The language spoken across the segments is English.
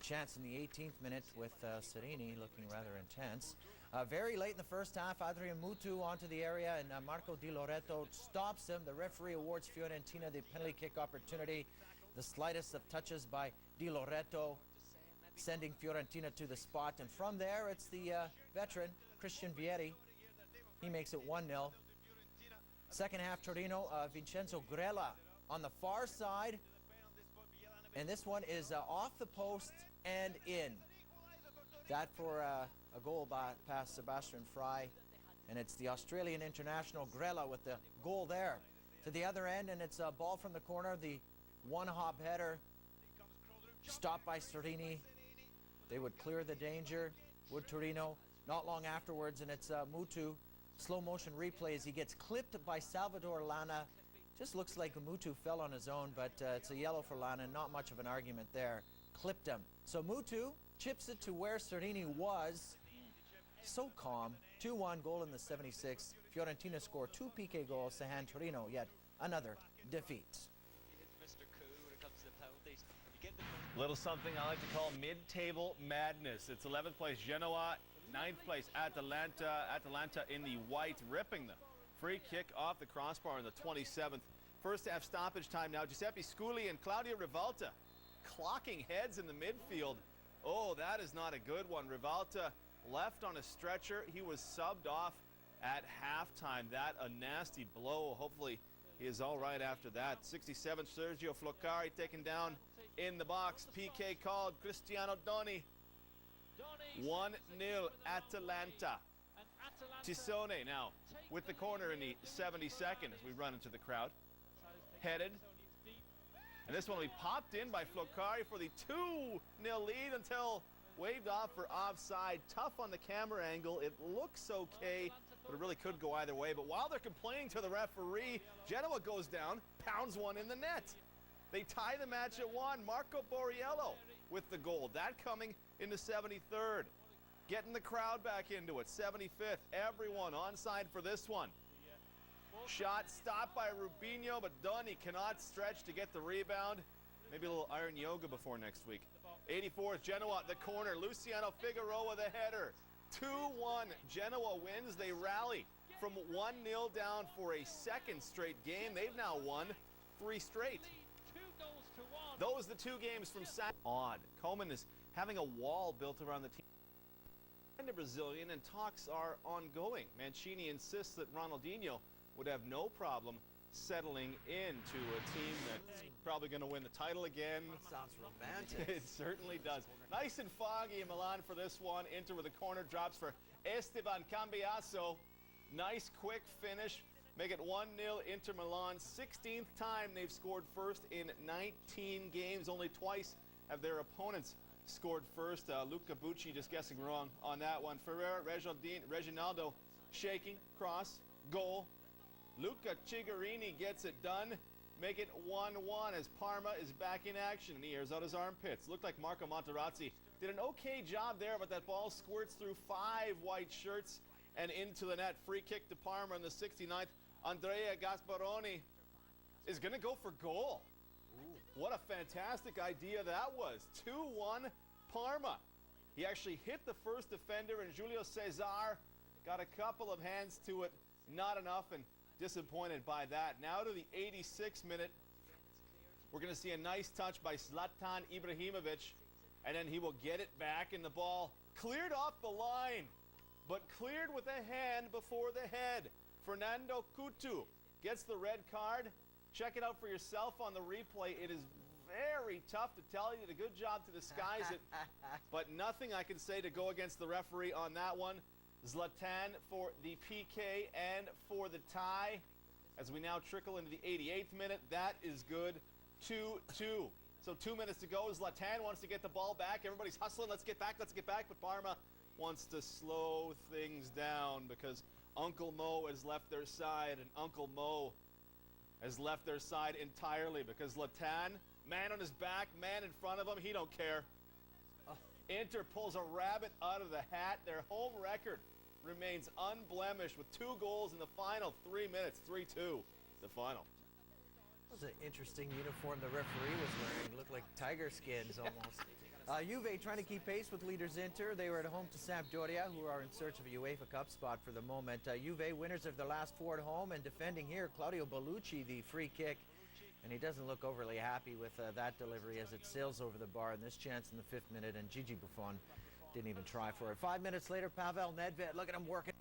chance in the 18th minute with Serie looking rather intense. Very late in the first half, Adrian Mutu onto the area, and Marco Di Loreto stops him. The referee awards Fiorentina the penalty kick opportunity. The slightest of touches by Di Loreto, sending Fiorentina to the spot. And from there, it's the veteran, Christian Vieri. He makes it 1-0. Second half, Torino, Vincenzo Grella on the far side. And this one is off the post and in. That for a goal past Sebastian Frey. And it's the Australian international Grella with the goal there. To the other end, and it's a ball from the corner. The one-hop header stopped by Serie. They would clear the danger, would Torino. Not long afterwards, and it's Mutu. Slow motion replays. He gets clipped by Salvador Lana. Just looks like Mutu fell on his own, but it's a yellow for Lana. Not much of an argument there. Clipped him. So Mutu chips it to where Serie was. So calm. 2-1 goal in the 76th. Fiorentina score 2 PK goals to hand Torino yet another defeat. Little something I like to call mid-table madness. It's 11th place Genoa, 9th place Atalanta in the white, ripping them. Free kick off the crossbar in the 27th. First half stoppage time now. Giuseppe Scully and Claudio Rivalta clocking heads in the midfield. Oh, that is not a good one. Rivalta left on a stretcher. He was subbed off at halftime. That a nasty blow. Hopefully he is all right after that. 67th, Sergio Floccari taken down in the box. PK called. Cristiano Doni. 1-0 Atalanta. Tisone now with the corner in the 72nd as we run into the crowd. Headed. And this one will be popped in by Floccari for the 2-0 lead until waved off for offside. Tough on the camera angle. It looks okay, but it really could go either way. But while they're complaining to the referee, Genoa goes down, pounds one in the net. They tie the match at 1. Marco Borriello with the goal. That coming in the 73rd. Getting the crowd back into it. 75th. Everyone onside for this one. Shot stopped by Rubinho, but Doni cannot stretch to get the rebound. Maybe a little iron yoga before next week. 84th, Genoa at the corner. Luciano Figueroa the header. 2-1. Genoa wins. They rally from 1-0 down for a second straight game. They've now won 3 straight. Those the 2 games from Saturday. Odd. Coleman is having a wall built around the team. And the Brazilian, and talks are ongoing. Mancini insists that Ronaldinho would have no problem settling into a team that's probably going to win the title again. Sounds romantic. It certainly does. Nice and foggy in Milan for this one. Inter with the corner drops for Esteban Cambiasso. Nice quick finish. Make it 1-0 Inter Milan. 16th time they've scored first in 19 games. Only twice have their opponents scored first. Luca Bucci just guessing wrong on that one. Ferrer, Reginaldo shaking, cross, goal. Luca Cigarini gets it done. Make it 1-1 as Parma is back in action. And he airs out his armpits. Looked like Marco Materazzi did an okay job there, but that ball squirts through 5 white shirts and into the net. Free kick to Parma in the 69th. Andrea Gasparoni is going to go for goal. Ooh. What a fantastic idea that was. 2-1 Parma. He actually hit the first defender, and Julio Cesar got a couple of hands to it. Not enough, and disappointed by that. Now to the 86th minute. We're going to see a nice touch by Zlatan Ibrahimovic, and then he will get it back, and the ball cleared off the line, but cleared with a hand before the head. Fernando Couto gets the red card. Check it out for yourself on the replay. It is very tough to tell. You did a good job to disguise it, but nothing I can say to go against the referee on that one. Zlatan for the PK and for the tie. As we now trickle into the 88th minute, that is good. 2-2. So 2 minutes to go. Zlatan wants to get the ball back. Everybody's hustling. Let's get back. But Parma wants to slow things down because Uncle Mo has left their side, and Uncle Mo has left their side entirely because Zlatan, man on his back, man in front of him, he don't care. Inter pulls a rabbit out of the hat. Their home record remains unblemished with 2 goals in the final 3 minutes. 3-2, the final. That was an interesting uniform the referee was wearing. Looked like tiger skins almost. Juve trying to keep pace with leaders Inter. They were at home to Sampdoria, who are in search of a UEFA Cup spot for the moment. Juve winners of their last four at home, and defending here, Claudio Bellucci, the free kick. And he doesn't look overly happy with that delivery as it sails over the bar. And this chance in the 5th minute, and Gigi Buffon didn't even try for it. 5 minutes later, Pavel Nedved, look at him working.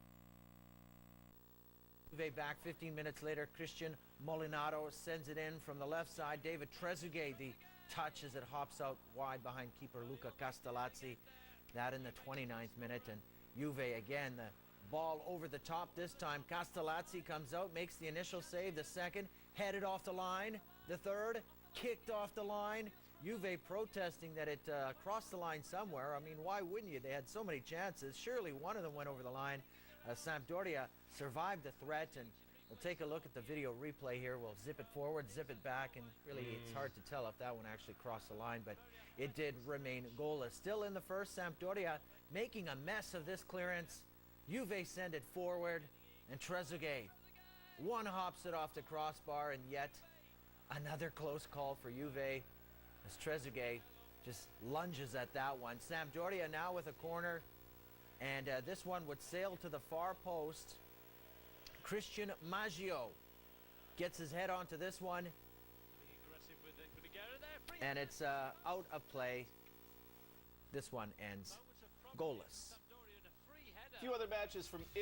Juve back 15 minutes later. Christian Molinaro sends it in from the left side. David Trezeguet, the touch as it hops out wide behind keeper Luca Castellazzi. That in the 29th minute. And Juve again, the ball over the top this time. Castellazzi comes out, makes the initial save. The second, headed off the line. The third, kicked off the line. Juve protesting that it crossed the line somewhere. I mean, why wouldn't you? They had so many chances. Surely one of them went over the line. Sampdoria survived the threat, and we'll take a look at the video replay here. We'll zip it forward, zip it back, and really it's hard to tell if that one actually crossed the line, but it did remain goalless. Still in the first, Sampdoria making a mess of this clearance. Juve send it forward, and Trezeguet one hops it off the crossbar, and yet another close call for Juve as Trezeguet just lunges at that one. Sampdoria now with a corner, and this one would sail to the far post. Christian Maggio gets his head onto this one, and it's out of play. This one ends goalless. A few other matches from Italy.